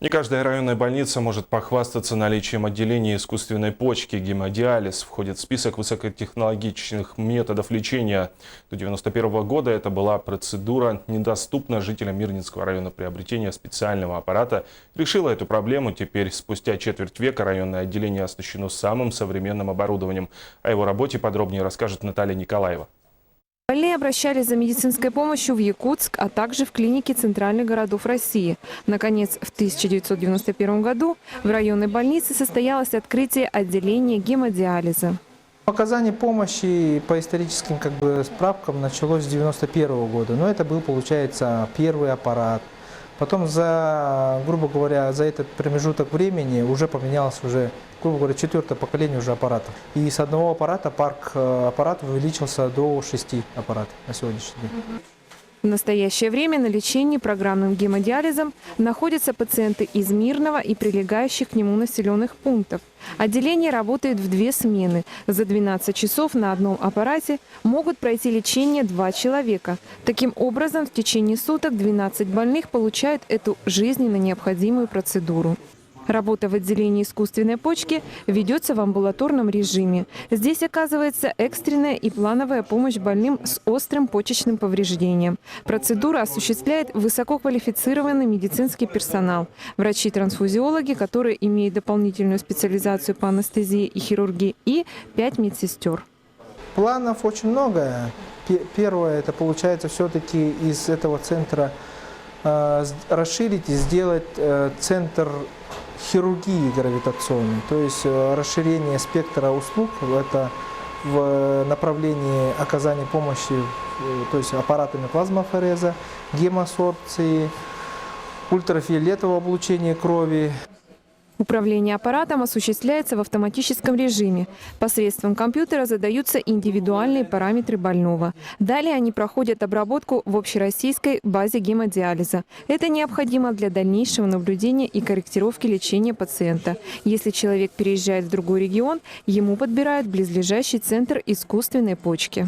Не каждая районная больница может похвастаться наличием отделения искусственной почки. Гемодиализ входит в список высокотехнологичных методов лечения. До 1991 года это была процедура, недоступна жителям Мирнинского района. Приобретение специального аппарата решило эту проблему. Теперь, спустя четверть века, районное отделение оснащено самым современным оборудованием. О его работе подробнее расскажет Наталья Николаева. Больные обращались за медицинской помощью в Якутск, а также в клинике центральных городов России. Наконец, в 1991 году в районной больнице состоялось открытие отделения гемодиализа. Оказание помощи по историческим справкам началось с 1991 года, но это был, получается, первый аппарат. Потом, грубо говоря, за этот промежуток времени уже поменялось грубо говоря, четвертое поколение уже аппаратов. И с одного аппарата парк аппаратов увеличился до 6 аппаратов на сегодняшний день. В настоящее время на лечении программным гемодиализом находятся пациенты из Мирного и прилегающих к нему населенных пунктов. Отделение работает в 2 смены. За 12 часов на одном аппарате могут пройти лечение 2 человека. Таким образом, в течение суток 12 больных получают эту жизненно необходимую процедуру. Работа в отделении искусственной почки ведется в амбулаторном режиме. Здесь оказывается экстренная и плановая помощь больным с острым почечным повреждением. Процедуру осуществляет высококвалифицированный медицинский персонал. Врачи-трансфузиологи, которые имеют дополнительную специализацию по анестезии и хирургии, и 5 медсестер. Планов очень много. Первое, это получается все-таки из этого центра расширить и сделать центр хирургии гравитационной, то есть расширение спектра услуг это в направлении оказания помощи, то есть аппаратами плазмофореза, гемосорбции, ультрафиолетового облучения крови. Управление аппаратом осуществляется в автоматическом режиме. Посредством компьютера задаются индивидуальные параметры больного. Далее они проходят обработку в общероссийской базе гемодиализа. Это необходимо для дальнейшего наблюдения и корректировки лечения пациента. Если человек переезжает в другой регион, ему подбирают близлежащий центр искусственной почки.